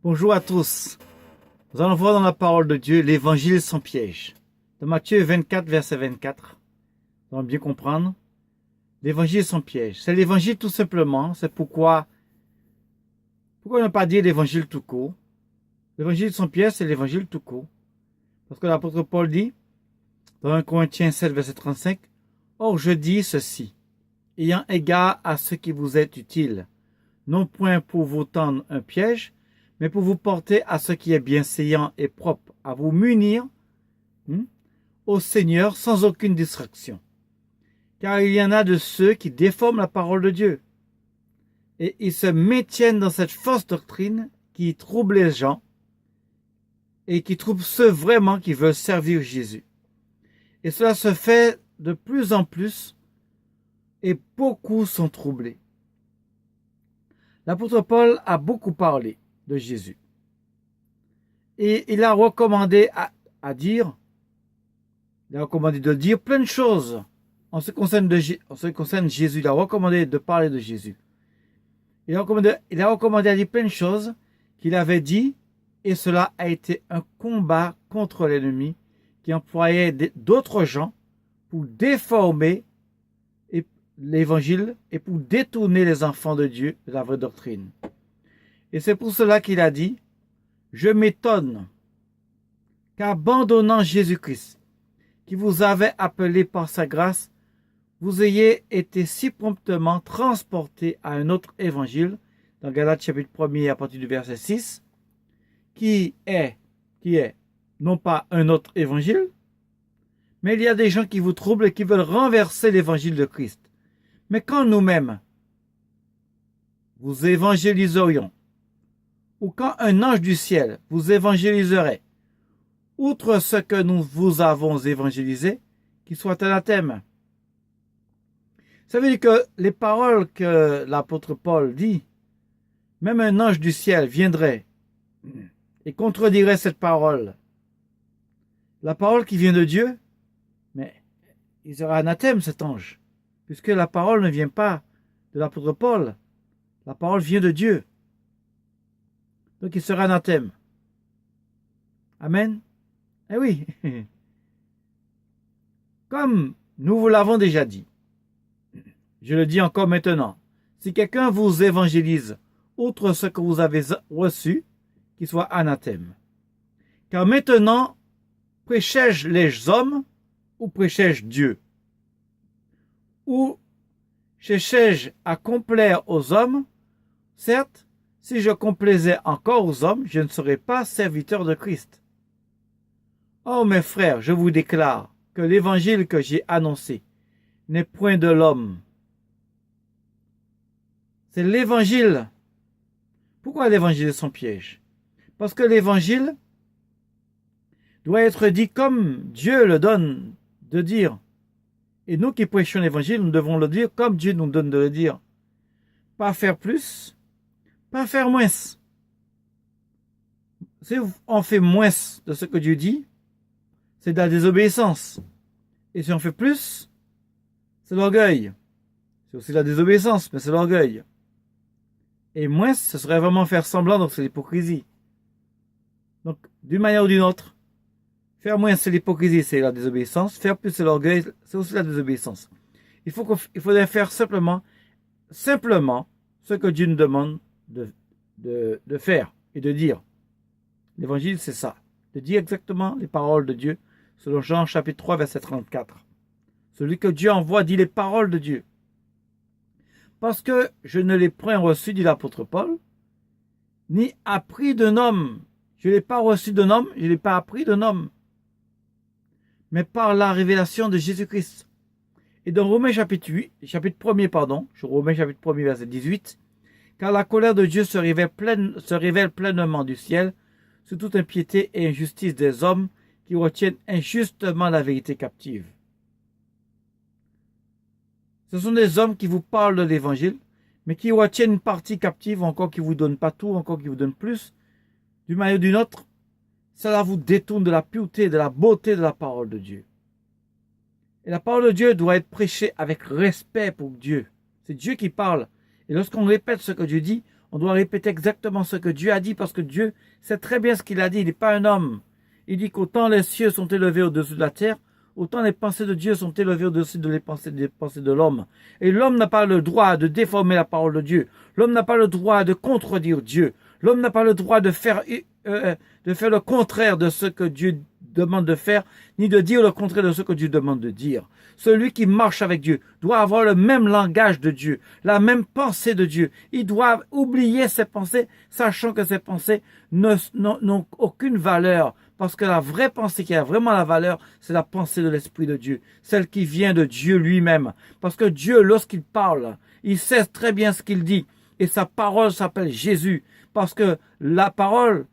Bonjour à tous. Nous allons voir dans la parole de Dieu l'évangile sans piège. Dans Matthieu 24, verset 24, nous allons bien comprendre. L'évangile sans piège. C'est l'évangile tout simplement. C'est pourquoi ne pas dire l'évangile tout court. L'évangile sans piège, c'est l'évangile tout court. Parce que l'apôtre Paul dit, dans 1 Corinthiens 7, verset 35, « Or je dis ceci, ayant égard à ce qui vous est utile, non point pour vous tendre un piège, mais pour vous porter à ce qui est bienséant et propre, à vous munir au Seigneur sans aucune distraction. Car il y en a de ceux qui déforment la parole de Dieu, et ils se maintiennent dans cette fausse doctrine qui trouble les gens, et qui trouble ceux vraiment qui veulent servir Jésus. Et cela se fait de plus en plus, et beaucoup sont troublés. L'apôtre Paul a beaucoup parlé de Jésus. Et il a recommandé de dire plein de choses en ce qui concerne Jésus. Il a recommandé de parler de Jésus. Il a recommandé à dire plein de choses qu'il avait dit, et cela a été un combat contre l'ennemi qui employait d'autres gens pour déformer l'évangile et pour détourner les enfants de Dieu de la vraie doctrine. Et c'est pour cela qu'il a dit, « Je m'étonne qu'abandonnant Jésus-Christ, qui vous avait appelé par sa grâce, vous ayez été si promptement transportés à un autre évangile, dans Galates chapitre 1er à partir du verset 6, qui est non pas un autre évangile, mais il y a des gens qui vous troublent et qui veulent renverser l'évangile de Christ. Mais quand nous-mêmes vous évangéliserions, ou quand un ange du ciel vous évangéliserait, outre ce que nous vous avons évangélisé, qu'il soit anathème. » Ça veut dire que les paroles que l'apôtre Paul dit, même un ange du ciel viendrait et contredirait cette parole. La parole qui vient de Dieu, mais il sera anathème cet ange, puisque la parole ne vient pas de l'apôtre Paul, la parole vient de Dieu. Donc il sera anathème. Amen. Eh oui. Comme nous vous l'avons déjà dit, je le dis encore maintenant, si quelqu'un vous évangélise outre ce que vous avez reçu, qu'il soit anathème. Car maintenant, prêchais-je les hommes ou prêchais-je Dieu? Ou cherchais-je à complaire aux hommes? Certes, si je complaisais encore aux hommes, je ne serais pas serviteur de Christ. Oh mes frères, je vous déclare que l'évangile que j'ai annoncé n'est point de l'homme. C'est l'évangile. Pourquoi l'évangile est son piège? Parce que l'évangile doit être dit comme Dieu le donne de dire. Et nous qui prêchons l'évangile, nous devons le dire comme Dieu nous donne de le dire. Pas faire plus, pas faire moins. Si on fait moins de ce que Dieu dit, c'est de la désobéissance. Et si on fait plus, c'est l'orgueil. C'est aussi la désobéissance, mais c'est l'orgueil. Et moins, ce serait vraiment faire semblant, donc c'est l'hypocrisie. Donc, d'une manière ou d'une autre, faire moins, c'est l'hypocrisie, c'est la désobéissance. Faire plus, c'est l'orgueil, c'est aussi la désobéissance. Il faudrait faire simplement ce que Dieu nous demande de faire et de dire. L'évangile, c'est ça. De dire exactement les paroles de Dieu, selon Jean chapitre 3, verset 34. Celui que Dieu envoie dit les paroles de Dieu. Parce que je ne l'ai point reçu, dit l'apôtre Paul, ni appris d'un homme. Je ne l'ai pas reçu d'un homme, je ne l'ai pas appris d'un homme, mais par la révélation de Jésus-Christ. Et dans Romains chapitre 1er, verset 18, car la colère de Dieu se révèle pleinement du ciel sur toute impiété et injustice des hommes qui retiennent injustement la vérité captive. Ce sont des hommes qui vous parlent de l'évangile, mais qui retiennent une partie captive, encore qui ne vous donnent pas tout, encore qui vous donnent plus. D'une manière ou d'une autre, cela vous détourne de la pureté, de la beauté de la parole de Dieu. Et la parole de Dieu doit être prêchée avec respect pour Dieu. C'est Dieu qui parle. Et lorsqu'on répète ce que Dieu dit, On doit répéter exactement ce que Dieu a dit parce que Dieu sait très bien ce qu'il a dit. Il n'est pas un homme. Il dit qu'autant les cieux sont élevés au-dessus de la terre, autant les pensées de Dieu sont élevées au-dessus des pensées de l'homme. Et l'homme n'a pas le droit de déformer la parole de Dieu. L'homme n'a pas le droit de contredire Dieu. L'homme n'a pas le droit de faire le contraire de ce que Dieu demande de faire, ni de dire le contraire de ce que Dieu demande de dire. Celui qui marche avec Dieu doit avoir le même langage de Dieu, la pensée de Dieu. Il doit oublier ses pensées, sachant que ses pensées n'ont aucune valeur. Parce que la vraie pensée qui a vraiment la valeur, c'est la pensée de l'Esprit de Dieu. Celle qui vient de Dieu lui-même. Parce que Dieu, lorsqu'il parle, il sait très bien ce qu'il dit. Et sa parole s'appelle Jésus. Parce que la parole,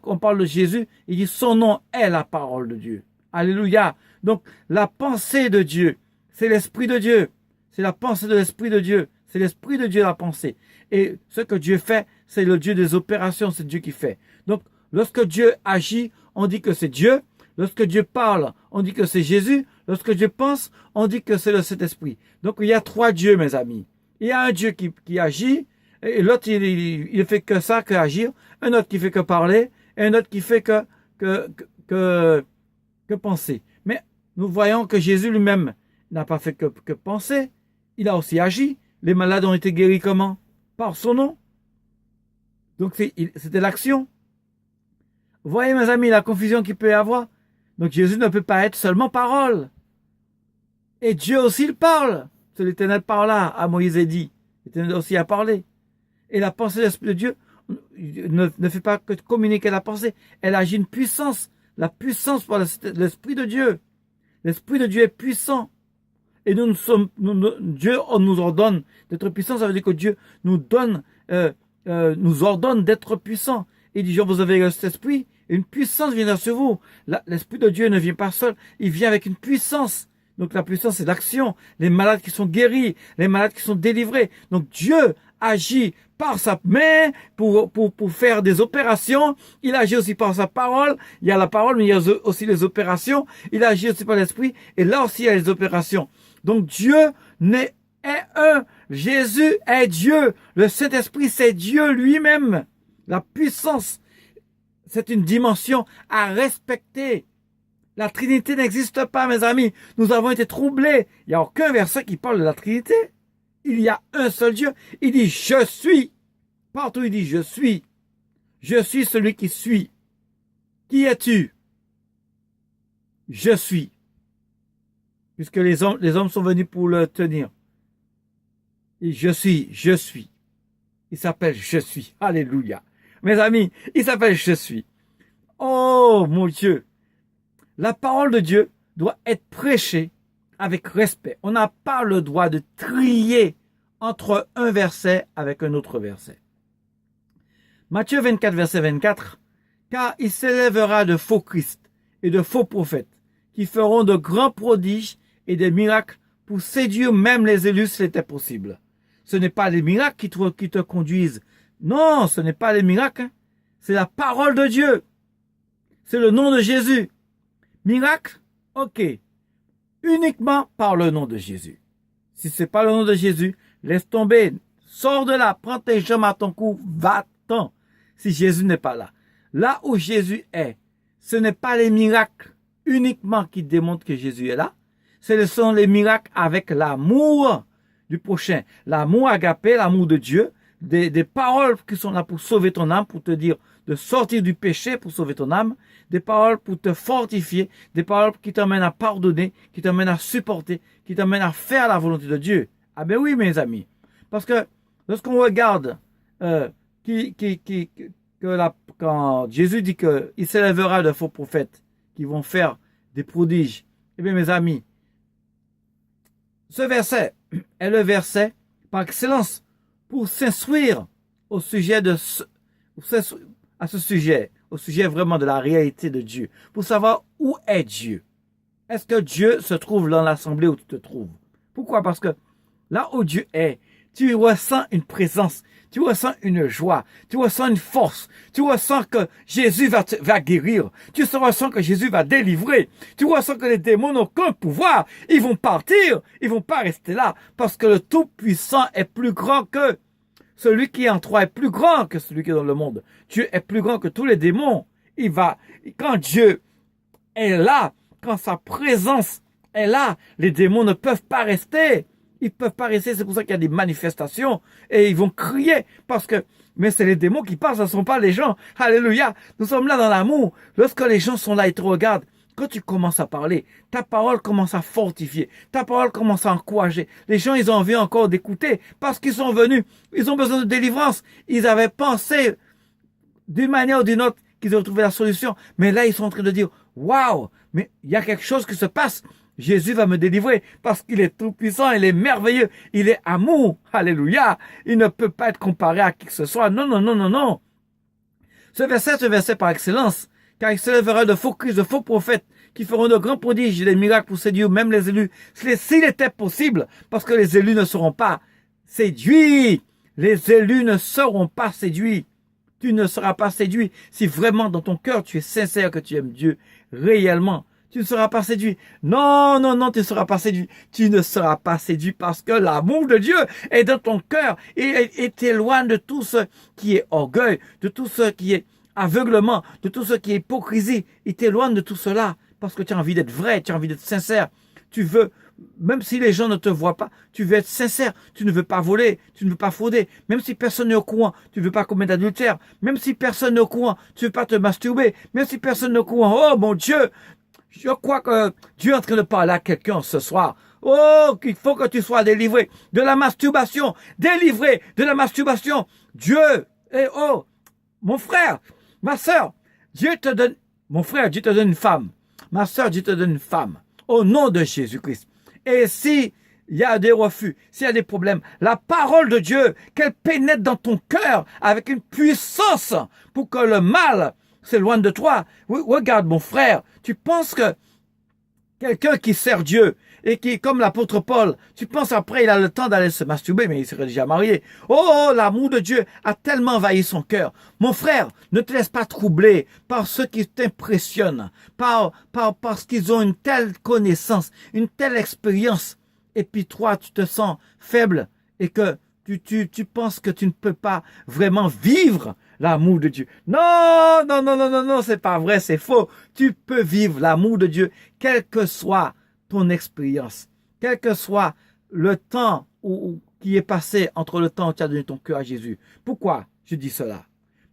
on parle de Jésus, il dit son nom est la parole de Dieu. Alléluia. Donc, la pensée de Dieu, c'est l'Esprit de Dieu. C'est la pensée de l'Esprit de Dieu. C'est l'Esprit de Dieu la pensée. Et ce que Dieu fait, c'est le Dieu des opérations, c'est Dieu qui fait. Donc, lorsque Dieu agit, on dit que c'est Dieu. Lorsque Dieu parle, on dit que c'est Jésus. Lorsque Dieu pense, on dit que c'est le Saint-Esprit. Donc, il y a trois dieux, mes amis. Il y a un Dieu qui agit, et l'autre, il fait que ça, que agir. Un autre qui fait que parler, et un autre qui fait que penser. Mais nous voyons que Jésus lui-même n'a pas fait que penser. Il a aussi agi. Les malades ont été guéris comment? Par son nom. Donc, c'était l'action. Vous voyez, mes amis, la confusion qu'il peut y avoir. Donc, Jésus ne peut pas être seulement parole. Et Dieu aussi, il parle. C'est l'Éternel parla à Moïse et dit. L'Éternel aussi a parlé. Et la pensée de l'Esprit de Dieu ne fait pas que communiquer la pensée. Elle agit une puissance. La puissance par l'Esprit de Dieu. L'Esprit de Dieu est puissant. Et Dieu nous ordonne d'être puissants. Ça veut dire que Dieu nous ordonne d'être puissants. Il dit, vous avez cet esprit, et une puissance viendra sur vous. L'Esprit de Dieu ne vient pas seul, il vient avec une puissance. Donc la puissance, c'est l'action. Les malades qui sont guéris, les malades qui sont délivrés. Donc Dieu agit par sa main pour faire des opérations. Il agit aussi par sa parole. Il y a la parole, mais il y a aussi les opérations. Il agit aussi par l'Esprit, et là aussi il y a les opérations. Donc Dieu est un. Jésus est Dieu. Le Saint-Esprit, c'est Dieu lui-même. La puissance, c'est une dimension à respecter. La Trinité n'existe pas, mes amis. Nous avons été troublés. Il n'y a aucun verset qui parle de la Trinité. Il y a un seul Dieu. Il dit « Je suis ». Partout, il dit « Je suis ». Je suis celui qui suis. Qui es-tu? Je suis. Puisque les hommes sont venus pour le tenir. Et je suis. Il s'appelle « Je suis ». Alléluia. Mes amis, il s'appelle « Je suis ». Oh, mon Dieu. La parole de Dieu doit être prêchée avec respect. On n'a pas le droit de trier entre un verset avec un autre verset. Matthieu 24, verset 24. « Car il s'élèvera de faux Christ et de faux prophètes qui feront de grands prodiges et des miracles pour séduire même les élus s'il était possible. » Ce n'est pas les miracles qui te conduisent. Non, ce n'est pas les miracles. Hein. C'est la parole de Dieu. C'est le nom de Jésus. Miracle, ok. Uniquement par le nom de Jésus. Si c'est pas le nom de Jésus, laisse tomber. Sors de là, prends tes jambes à ton cou, va-t'en. Si Jésus n'est pas là. Là où Jésus est, ce n'est pas les miracles uniquement qui démontrent que Jésus est là. Ce sont les miracles avec l'amour du prochain. L'amour agapé, l'amour de Dieu. Des paroles qui sont là pour sauver ton âme, pour te dire de sortir du péché pour sauver ton âme, des paroles pour te fortifier, des paroles qui t'emmènent à pardonner, qui t'emmènent à supporter, qui t'emmènent à faire la volonté de Dieu. Ah ben oui, mes amis. Parce que lorsqu'on regarde quand Jésus dit qu'il s'élèvera de faux prophètes qui vont faire des prodiges, eh bien mes amis, ce verset est le verset par excellence pour s'instruire au sujet au sujet vraiment de la réalité de Dieu, pour savoir où est Dieu. Est-ce que Dieu se trouve dans l'assemblée où tu te trouves? Pourquoi? Parce que là où Dieu est, tu ressens une présence, tu ressens une joie, tu ressens une force, tu ressens que Jésus va guérir, tu ressens que Jésus va délivrer, tu ressens que les démons n'ont aucun pouvoir, ils vont partir, ils vont pas rester là, parce que le Tout-Puissant est plus grand qu'eux. Celui qui est en toi est plus grand que celui qui est dans le monde. Dieu est plus grand que tous les démons. Quand Dieu est là, quand sa présence est là, les démons ne peuvent pas rester. Ils peuvent pas rester, c'est pour ça qu'il y a des manifestations et ils vont crier mais c'est les démons qui parlent, ce ne sont pas les gens. Alléluia. Nous sommes là dans l'amour. Lorsque les gens sont là et te regardent, quand tu commences à parler, ta parole commence à fortifier, ta parole commence à encourager. Les gens, ils ont envie encore d'écouter parce qu'ils sont venus, ils ont besoin de délivrance. Ils avaient pensé d'une manière ou d'une autre qu'ils ont trouvé la solution, mais là, ils sont en train de dire, waouh, mais il y a quelque chose qui se passe. Jésus va me délivrer parce qu'il est tout puissant, il est merveilleux, il est amour. Alléluia. Il ne peut pas être comparé à qui que ce soit. Non, non, non, non, non. Ce verset par excellence, car il se lèvera de faux Christ, de faux prophètes, qui feront de grands prodiges et des miracles pour séduire même les élus. S'il était possible, parce que les élus ne seront pas séduits. Les élus ne seront pas séduits. Tu ne seras pas séduit si vraiment dans ton cœur tu es sincère que tu aimes Dieu réellement. Tu ne seras pas séduit. Non, non, non, tu ne seras pas séduit. Tu ne seras pas séduit parce que l'amour de Dieu est dans ton cœur et t'éloigne de tout ce qui est orgueil, de tout ce qui est aveuglement, de tout ce qui est hypocrisie. Il t'éloigne de tout cela parce que tu as envie d'être vrai, tu as envie d'être sincère. Tu veux, même si les gens ne te voient pas, tu veux être sincère. Tu ne veux pas voler, tu ne veux pas frauder. Même si personne n'est au courant, tu ne veux pas commettre d'adultère. Même si personne n'est au courant, tu ne veux pas te masturber. Même si personne n'est au courant, oh mon Dieu, je crois que Dieu est en train de parler à quelqu'un ce soir. Oh, qu'il faut que tu sois délivré de la masturbation. Délivré de la masturbation. Dieu, oh, mon frère, ma soeur, Dieu te donne, mon frère, Dieu te donne une femme. Ma soeur, Dieu te donne une femme. Au nom de Jésus-Christ. Et si il y a des refus, s'il y a des problèmes, la parole de Dieu, qu'elle pénètre dans ton cœur avec une puissance pour que le mal s'éloigne de toi. Regarde mon frère, tu penses que quelqu'un qui sert Dieu et qui est comme l'apôtre Paul, tu penses après il a le temps d'aller se masturber, mais il serait déjà marié. Oh, l'amour de Dieu a tellement envahi son cœur. Mon frère, ne te laisse pas troubler par ceux qui t'impressionnent, parce qu'ils ont une telle connaissance, une telle expérience, et puis toi, tu te sens faible et que tu penses que tu ne peux pas vraiment vivre l'amour de Dieu. Non, non, non, non, non, non, c'est pas vrai, c'est faux. Tu peux vivre l'amour de Dieu, quelle que soit ton expérience, quel que soit le temps qui est passé entre le temps où tu as donné ton cœur à Jésus. Pourquoi je dis cela?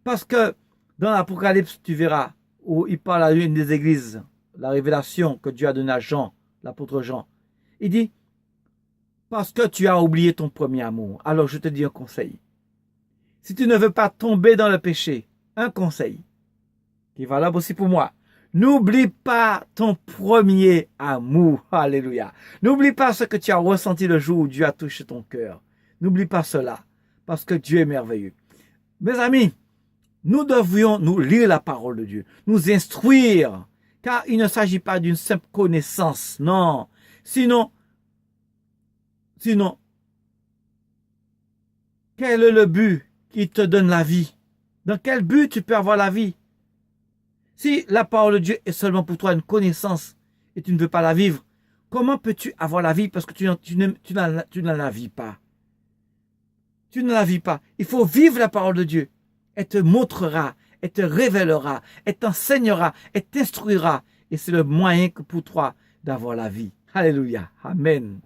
Parce que dans l'Apocalypse, tu verras, où il parle à une des églises, la révélation que Dieu a donnée à Jean, l'apôtre Jean. Il dit, parce que tu as oublié ton premier amour. Alors je te dis un conseil. Si tu ne veux pas tomber dans le péché, un conseil qui est valable aussi pour moi. N'oublie pas ton premier amour. Alléluia. N'oublie pas ce que tu as ressenti le jour où Dieu a touché ton cœur. N'oublie pas cela, parce que Dieu est merveilleux. Mes amis, nous devrions nous lire la parole de Dieu, nous instruire, car il ne s'agit pas d'une simple connaissance, non. Sinon, quel est le but qui te donne la vie? Dans quel but tu peux avoir la vie? Si la parole de Dieu est seulement pour toi une connaissance et tu ne veux pas la vivre, comment peux-tu avoir la vie parce que tu ne la vis pas? Tu ne la vis pas. Il faut vivre la parole de Dieu. Elle te montrera, elle te révélera, elle t'enseignera, elle t'instruira. Et c'est le moyen que pour toi d'avoir la vie. Alléluia. Amen.